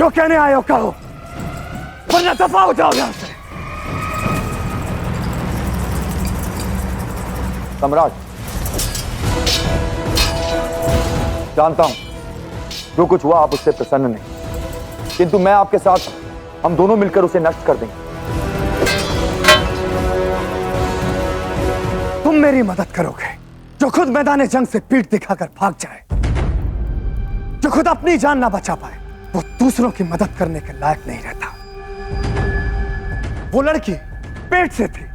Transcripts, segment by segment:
जो कहने आए हो कहो, वरना दफा हो जाओ यहां से। सम्राट, जानता हूं जो कुछ हुआ आप उससे प्रसन्न नहीं, किंतु मैं आपके साथ हूं। हम दोनों मिलकर उसे नष्ट कर देंगे। तुम मेरी मदद करोगे जो खुद मैदान जंग से पीठ दिखाकर भाग जाए, जो खुद अपनी जान ना बचा पाए, वो दूसरों की मदद करने के लायक नहीं रहता। वो लड़की पेट से थी,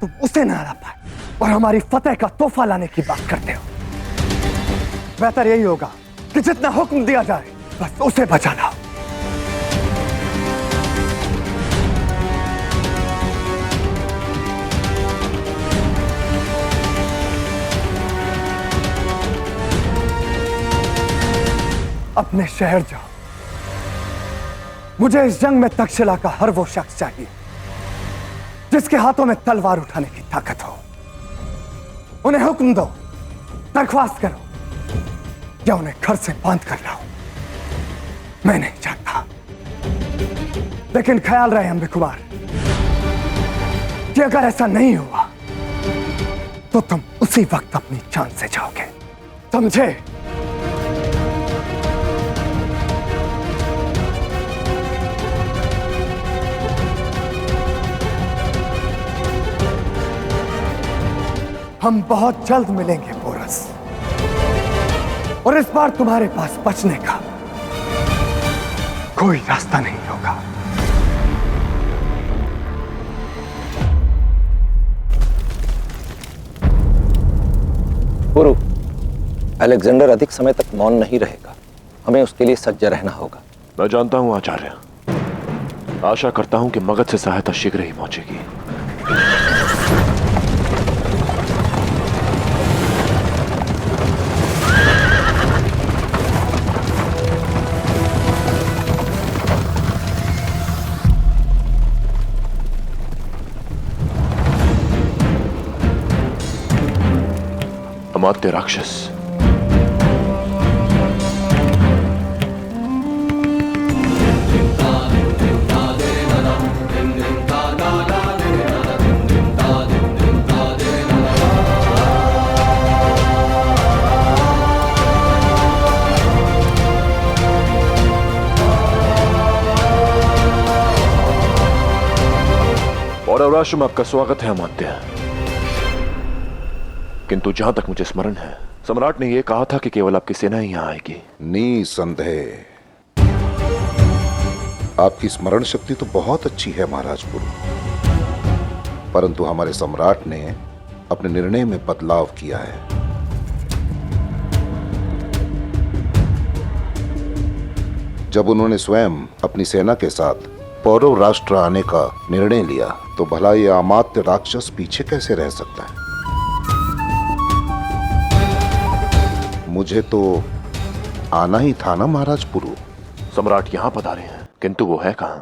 तुम उसे ना हरा पाए और हमारी फतेह का तोहफा लाने की बात करते हो। बेहतर यही होगा कि जितना हुक्म दिया जाए बस उसे बचाना हो। अपने शहर जाओ। मुझे इस जंग में तक्षशिला का हर वो शख्स चाहिए जिसके हाथों में तलवार उठाने की ताकत हो। उन्हें हुक्म दो, दरख्वास्त करो या उन्हें घर से बांध कर लाओ। मैं नहीं जानता, लेकिन ख्याल रहे अंबे कुमार कि अगर ऐसा नहीं हुआ तो तुम उसी वक्त अपनी जान से जाओगे, समझे? हम बहुत जल्द मिलेंगे पोरस, और इस बार तुम्हारे पास बचने का कोई रास्ता नहीं होगा। गुरु, अलेक्जेंडर अधिक समय तक मौन नहीं रहेगा। हमें उसके लिए सज्ज रहना होगा। मैं जानता हूं आचार्य। आशा करता हूं कि मगध से सहायता शीघ्र ही पहुंचेगी। अमात्य राक्षस, पौरव राष्ट्र में आपका स्वागत है अमात्य। किंतु जहां तक मुझे स्मरण है, सम्राट ने यह कहा था कि केवल आपकी सेना ही यहां आएगी। निसंदेह आपकी स्मरण शक्ति तो बहुत अच्छी है महाराज गुरु, परंतु हमारे सम्राट ने अपने निर्णय में बदलाव किया है। जब उन्होंने स्वयं अपनी सेना के साथ पौरव राष्ट्र आने का निर्णय लिया, तो भला यह अमात्य राक्षस पीछे कैसे रह सकता है? मुझे तो आना ही था ना महाराज पुरु। सम्राट यहां पधारे हैं, किंतु वो है कहां?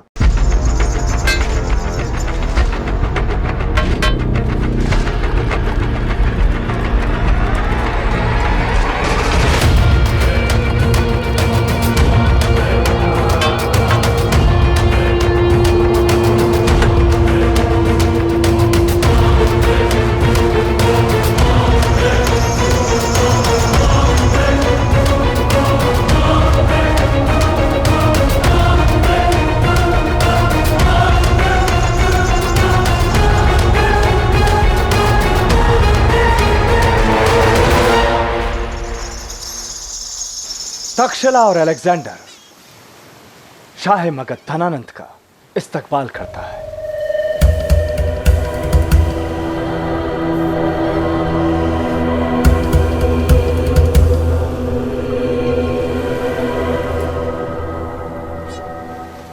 तक्षशिला और अलेक्जेंडर शाह मगध धनानंद का इस्तकबाल करता है।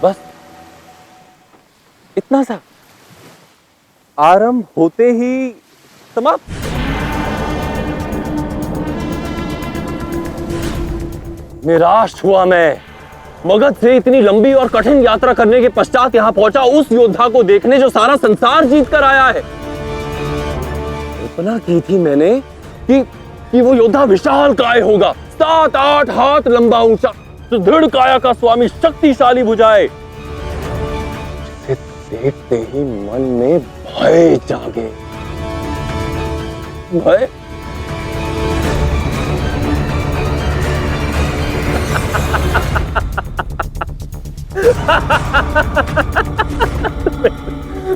बस इतना सा? आरंभ होते ही समाप्त? निराश हुआ मैं। मगध से इतनी लंबी और कठिन यात्रा करने के पश्चात यहां पहुंचा उस योद्धा को देखने जो सारा संसार जीत कर आया है। कल्पना की थी मैंने कि वो योद्धा विशाल काय होगा, 7-8 हाथ लंबा ऊंचा, सुदृढ़ काया का स्वामी, शक्तिशाली भुजाएं, जिसे देखते ही मन में भय जागे। भय?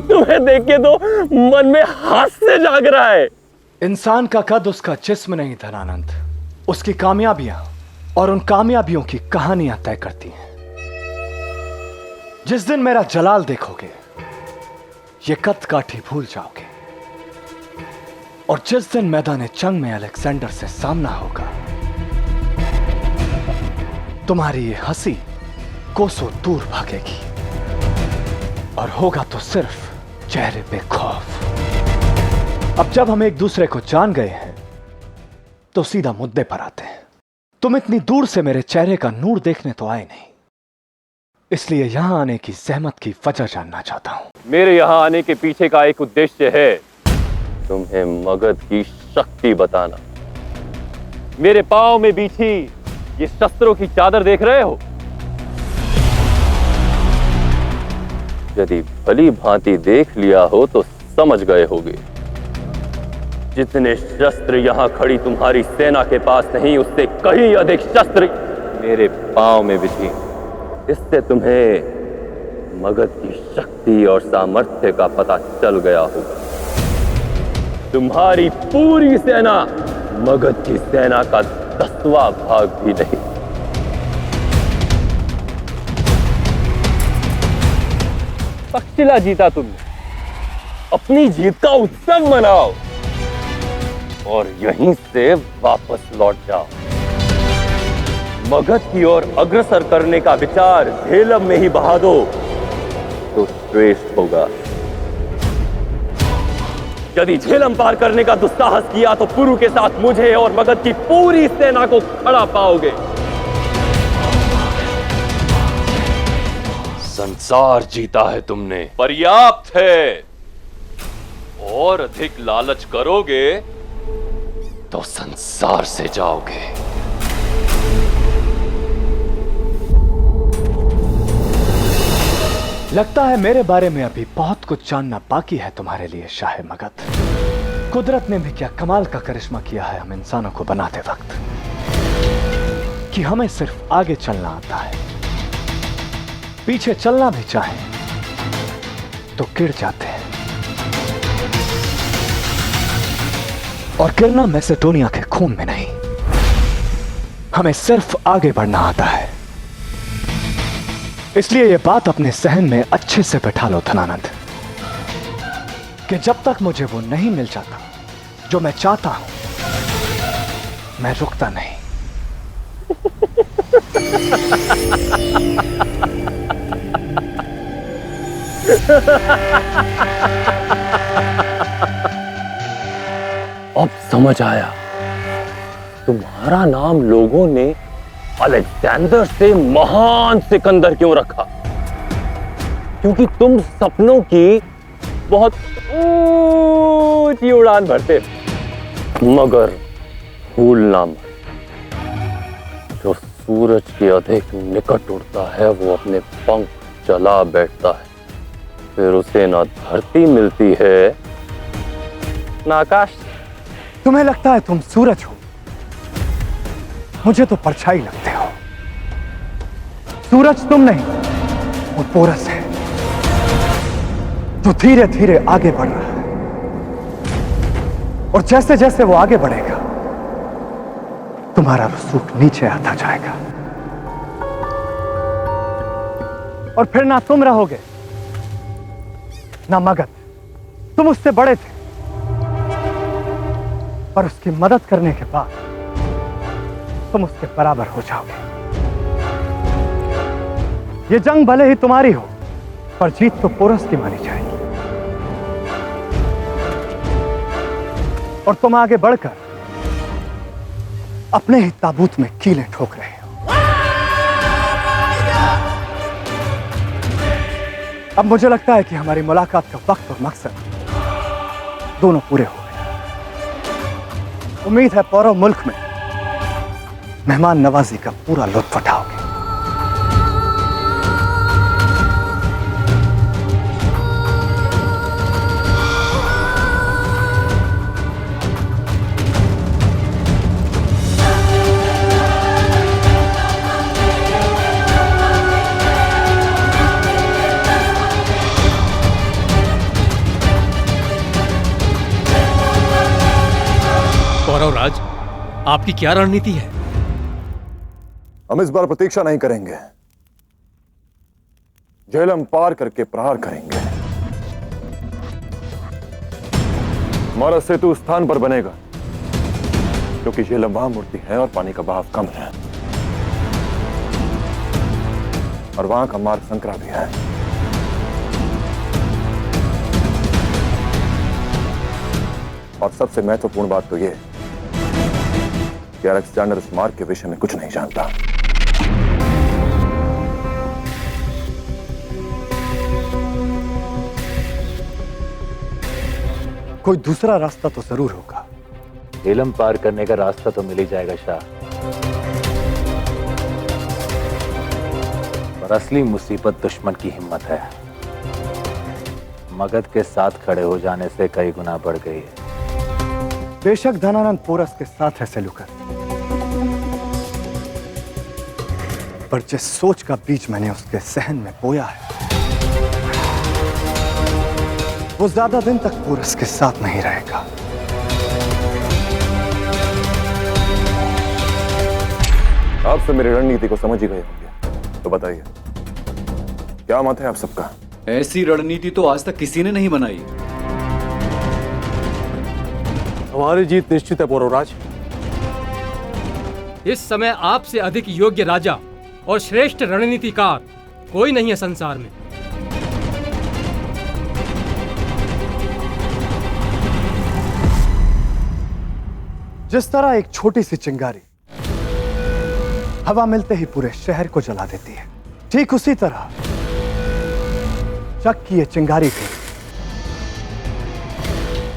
तुम्हें देख के तो मन में हास्य जाग रहा है। इंसान का कद उसका जिस्म नहीं धनानंद, उसकी कामयाबियां और उन कामयाबियों की कहानियां तय करती हैं। जिस दिन मेरा जलाल देखोगे, ये कद काठी भूल जाओगे। और जिस दिन मैदान जंग में अलेक्जेंडर से सामना होगा, तुम्हारी ये हंसी कोसों दूर भागेगी और होगा तो सिर्फ चेहरे पे खौफ। अब जब हम एक दूसरे को जान गए हैं तो सीधा मुद्दे पर आते हैं। तुम इतनी दूर से मेरे चेहरे का नूर देखने तो आए नहीं, इसलिए यहां आने की जहमत की वजह जानना चाहता हूं। मेरे यहां आने के पीछे का एक उद्देश्य है, तुम्हें मगध की शक्ति बताना। मेरे पांव में बिछी ये शस्त्रों की चादर देख रहे हो? यदि भली भांति देख लिया हो तो समझ गए होगे, जितने शस्त्र यहां खड़ी तुम्हारी सेना के पास नहीं, उससे कहीं अधिक शस्त्र मेरे पांव में बिछी। इससे तुम्हें मगध की शक्ति और सामर्थ्य का पता चल गया होगा। तुम्हारी पूरी सेना मगध की सेना का 10वां भाग भी नहीं। तक्षशिला जीता तुमने, अपनी जीत का उत्सव मनाओ और यहीं से वापस लौट जाओ। मगध की ओर अग्रसर करने का विचार झेलम में ही बहा दो तो श्रेष्ठ होगा। यदि झेलम पार करने का दुस्साहस किया तो पुरु के साथ मुझे और मगध की पूरी सेना को खड़ा पाओगे। संसार जीता है तुमने, पर्याप्त है। और अधिक लालच करोगे तो संसार से जाओगे। लगता है मेरे बारे में अभी बहुत कुछ जानना बाकी है तुम्हारे लिए शाह मगध। कुदरत ने भी क्या कमाल का करिश्मा किया है हम इंसानों को बनाते वक्त, कि हमें सिर्फ आगे चलना आता है, पीछे चलना भी चाहें तो गिर जाते हैं। और गिरना मैसेडोनिया के खून में नहीं, हमें सिर्फ आगे बढ़ना आता है। इसलिए यह बात अपने सहन में अच्छे से बैठा लो धनानंद, कि जब तक मुझे वो नहीं मिल जाता जो मैं चाहता हूं, मैं रुकता नहीं। अब समझ आया तुम्हारा नाम लोगों ने अलेक्जेंडर से महान सिकंदर क्यों रखा, क्योंकि तुम सपनों की बहुत ऊंची उड़ान भरते थे। मगर भूल ना मत, जो सूरज के अधिक निकट उड़ता है वो अपने पंख चला बैठता है, फिर उसे ना धरती मिलती है ना आकाश। तुम्हें लगता है तुम सूरज हो, मुझे तो परछाई लगते हो। सूरज तुम नहीं, वो पोरस है जो धीरे धीरे आगे बढ़ रहा है, और जैसे जैसे वो आगे बढ़ेगा तुम्हारा रसूख नीचे आता जाएगा, और फिर ना तुम रहोगे ना मगध। तुम उससे बड़े थे, पर उसकी मदद करने के बाद तुम उसके बराबर हो जाओगे। ये जंग भले ही तुम्हारी हो, पर जीत तो पोरस की मानी जाएगी। और तुम आगे बढ़कर अपने ही ताबूत में कीलें ठोक रहे हो। अब मुझे लगता है कि हमारी मुलाकात का वक्त और मकसद दोनों पूरे हो गए। उम्मीद है पौरव मुल्क में मेहमान नवाजी का पूरा लुत्फ उठाओगे। आपकी क्या रणनीति है? हम इस बार प्रतीक्षा नहीं करेंगे, झेलम पार करके प्रहार करेंगे। हमारा सेतु उस स्थान पर बनेगा क्योंकि झेलम वहां मूर्ति है और पानी का बहाव कम है, और वहां का मार्ग संकरा भी है। और सबसे महत्वपूर्ण बात तो यह कि अलेक्जेंडर इस मार्ग के विषय में कुछ नहीं जानता। कोई दूसरा रास्ता तो जरूर होगा। झेलम पार करने का रास्ता तो मिल ही जाएगा शाह, पर असली मुसीबत दुश्मन की हिम्मत है। मगध के साथ खड़े हो जाने से कई गुना बढ़ गई है। बेशक धनानंद पोरस के साथ है सेल्यूकस, पर जिस सोच का बीज मैंने उसके सहन में बोया है, वो ज्यादा दिन तक पोरस के साथ नहीं रहेगा। आप सब मेरी रणनीति को समझ ही गए होंगे, तो बताइए क्या मत है आप सबका? ऐसी रणनीति तो आज तक किसी ने नहीं बनाई। हमारी जीत निश्चित है पौरवराज। इस समय आपसे अधिक योग्य राजा और श्रेष्ठ रणनीतिकार कोई नहीं है संसार में। जिस तरह एक छोटी सी चिंगारी हवा मिलते ही पूरे शहर को जला देती है, ठीक उसी तरह शक की ये चिंगारी थी।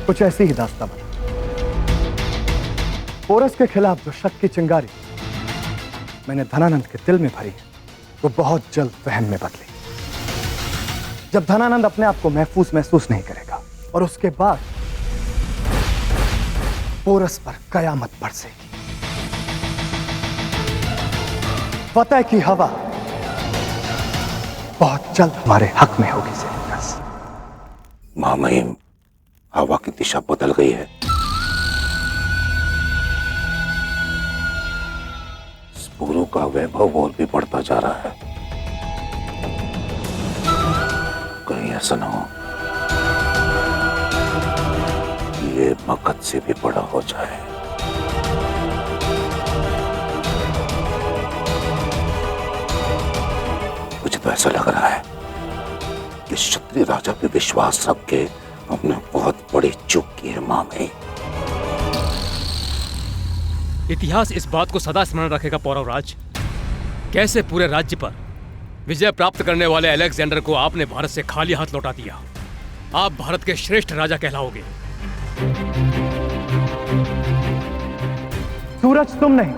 कुछ ऐसी ही दास्तां बना। पोरस के खिलाफ जो शक की चिंगारी मैंने धनानंद के दिल में भरी, वो बहुत जल्द वहम में बदली। जब धनानंद अपने आप को महफूज महसूस नहीं करेगा और उसके बाद पोरस पर कयामत बरसेगी। फतेह की हवा बहुत जल्द हमारे हक में होगी सेल्यूकस। महामहिम, हवा की दिशा बदल गई है। स्पुरु का वैभव और भी बढ़ता जा रहा है। कहीं ऐसा ना हो कि ये मगध से भी बड़ा हो जाए। मुझे तो ऐसा लग रहा है कि क्षत्रिय राजा पे विश्वास रख के हमने बहुत बड़ी चूक की है मामे। इतिहास इस बात को सदा स्मरण रखेगा पौरवराज, कैसे पूरे राज्य पर विजय प्राप्त करने वाले अलेक्जेंडर को आपने भारत से खाली हाथ लौटा दिया। आप भारत के श्रेष्ठ राजा कहलाओगे। सूरज तुम नहीं,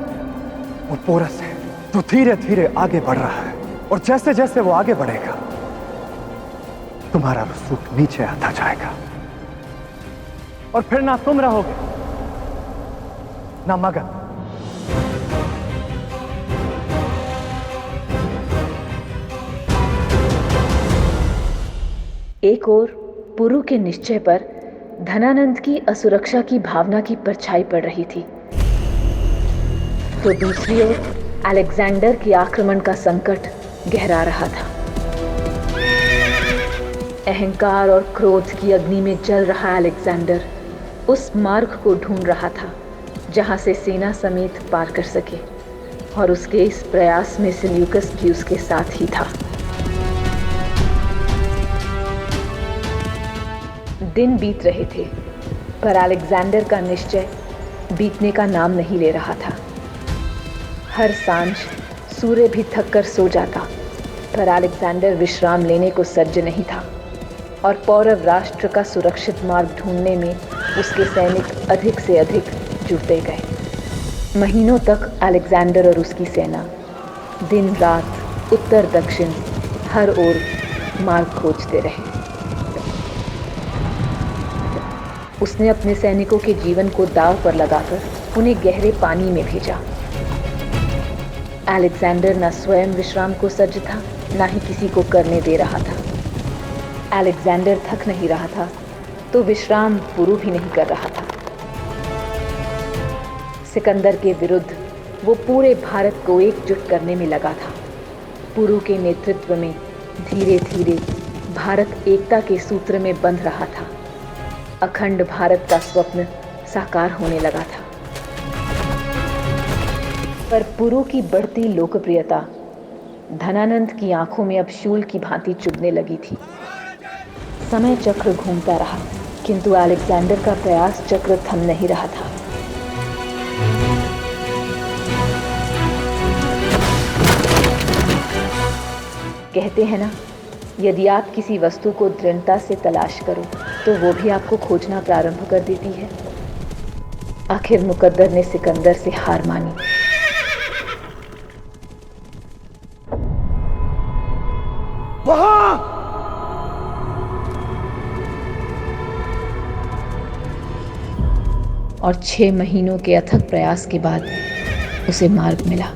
वो पोरस है जो धीरे धीरे आगे बढ़ रहा है, और जैसे जैसे वो आगे बढ़ेगा तुम्हारा रसूख नीचे आता जाएगा, और फिर ना तुम रहोगे ना मगध। एक ओर पुरु के निश्चय पर धनानंद की असुरक्षा की भावना की परछाई पड़ रही थी, तो दूसरी ओर अलेक्जेंडर के आक्रमण का संकट गहरा रहा था। अहंकार और क्रोध की अग्नि में जल रहा अलेक्जेंडर उस मार्ग को ढूंढ रहा था जहां से सेना समेत पार कर सके, और उसके इस प्रयास में सेल्यूकस भी उसके साथ ही था। दिन बीत रहे थे, पर अलेक्जेंडर का निश्चय बीतने का नाम नहीं ले रहा था। हर सांझ सूर्य भी थककर सो जाता, पर अलेक्जेंडर विश्राम लेने को सज्ज नहीं था, और पौरव राष्ट्र का सुरक्षित मार्ग ढूंढने में उसके सैनिक अधिक से अधिक जुटते गए। महीनों तक अलेक्जेंडर और उसकी सेना दिन रात उत्तर दक्षिण हर ओर मार्ग खोजते रहे। उसने अपने सैनिकों के जीवन को दांव पर लगाकर उन्हें गहरे पानी में भेजा। अलेक्जेंडर न स्वयं विश्राम को सज्ज था, न ही किसी को करने दे रहा था। अलेक्जेंडर थक नहीं रहा था, तो विश्राम पुरु भी नहीं कर रहा था। सिकंदर के विरुद्ध वो पूरे भारत को एकजुट करने में लगा था। पुरु के नेतृत्व में धीरे धीरे भारत एकता के सूत्र में बंध रहा था। अखंड भारत का स्वप्न साकार होने लगा था। पर पुरु की बढ़ती लोकप्रियता धनानंद की आंखों में अब शूल की भांति चुभने लगी थी। समय चक्र घूमता रहा, किंतु अलेक्जेंडर का प्रयास चक्र थम नहीं रहा था। कहते हैं ना, यदि आप किसी वस्तु को दृढ़ता से तलाश करो तो वो भी आपको खोजना प्रारंभ कर देती है। आखिर मुकद्दर ने सिकंदर से हार मानी। वहां और 6 महीनों के अथक प्रयास के बाद उसे मार्ग मिला।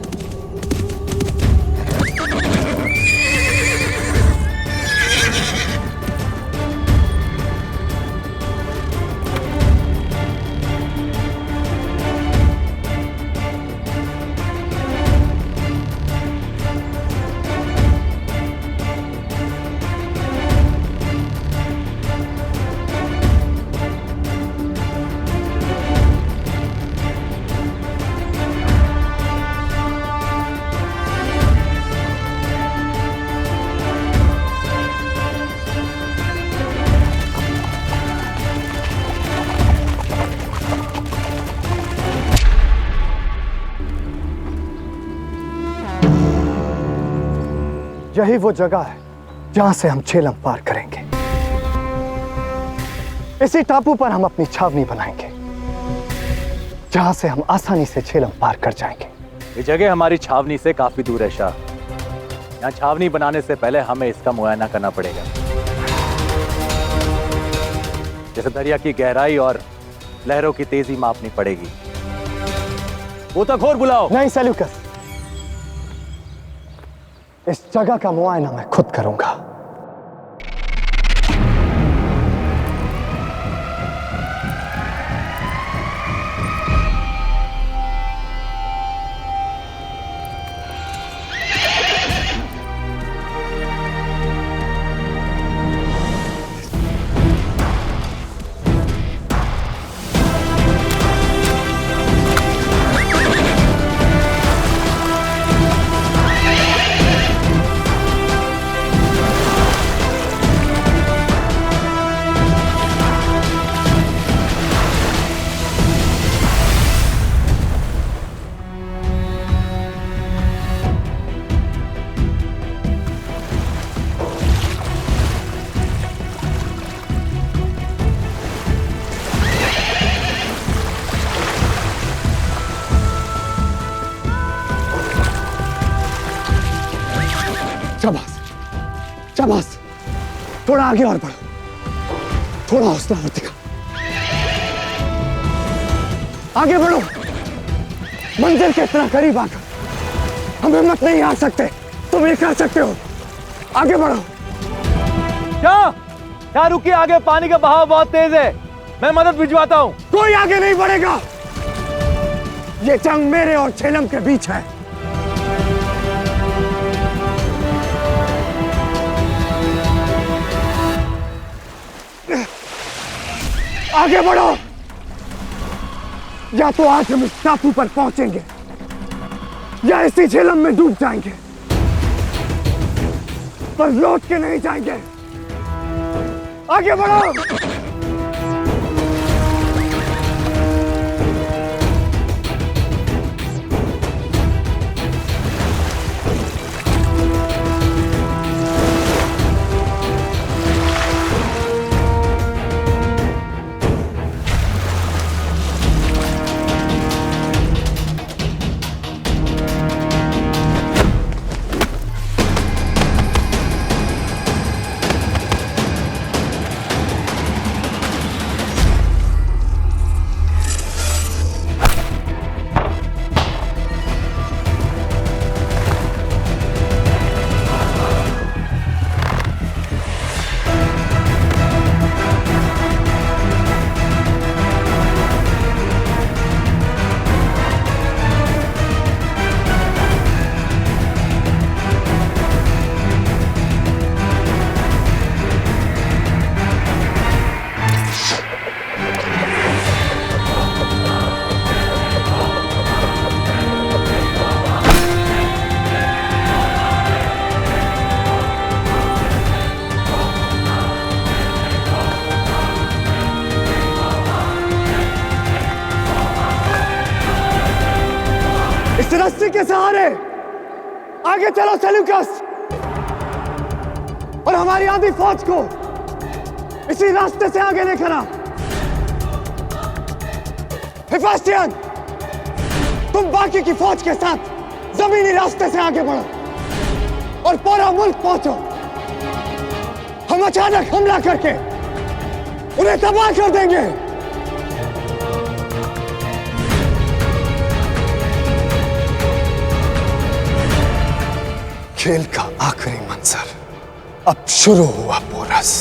यही वो जगह है जहां से हम झेलम पार करेंगे। इसी टापू पर हम अपनी छावनी बनाएंगे, जहां से हम आसानी से झेलम पार कर जाएंगे। ये जगह हमारी छावनी से काफी दूर है शाह। यहाँ छावनी बनाने से पहले हमें इसका मुआयना करना पड़ेगा, जैसे दरिया की गहराई और लहरों की तेजी मापनी पड़ेगी। गोताखोर बुलाओ। नहीं सेल्यूकस, इस जगह का मुआयना मैं खुद करूंगा। शाबाश, शाबाश, थोड़ा आगे और बढ़ो, थोड़ा हौसला और दिखा। आगे बढ़ो, मंजिल के इतना करीब आकर हम हिम्मत नहीं हार सकते। तुम ये कर सकते हो, आगे बढ़ो। क्या रुकिए, आगे पानी का बहाव बहुत तेज है, मैं मदद भिजवाता हूँ। कोई आगे नहीं बढ़ेगा, ये जंग मेरे और झेलम के बीच है। आगे बढ़ो, या तो आज हम इस टापू पर पहुंचेंगे या इसी झेलम में डूब जाएंगे, पर लौट के नहीं जाएंगे। आगे बढ़ो। के सहारे आगे चलो सेल्यूकस, और हमारी आधी फौज को इसी रास्ते से आगे लेकर आ। हेफेस्टियन, तुम बाकी की फौज के साथ जमीनी रास्ते से आगे बढ़ो और पूरा मुल्क पहुंचो। हम अचानक हमला करके उन्हें तबाह कर देंगे। खेल का आखिरी मंजर अब शुरू हुआ पोरस।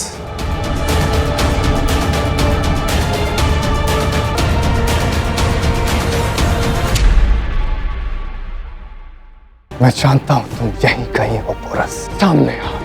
मैं जानता हूं तुम यहीं कहीं हो पोरस, सामने आओ।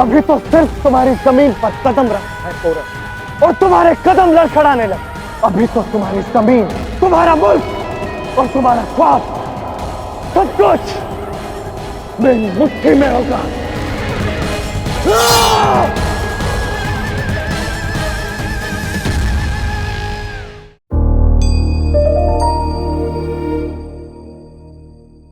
अभी तो सिर्फ तुम्हारी जमीन पर कदम रखा है पोरस, और तुम्हारे कदम लड़खड़ाने लगे। अभी तो तुम्हारी जमीन, तुम्हारा मुल्क और तुम्हारा ख्वाब सब कुछ मेरी मुट्ठी में होगा।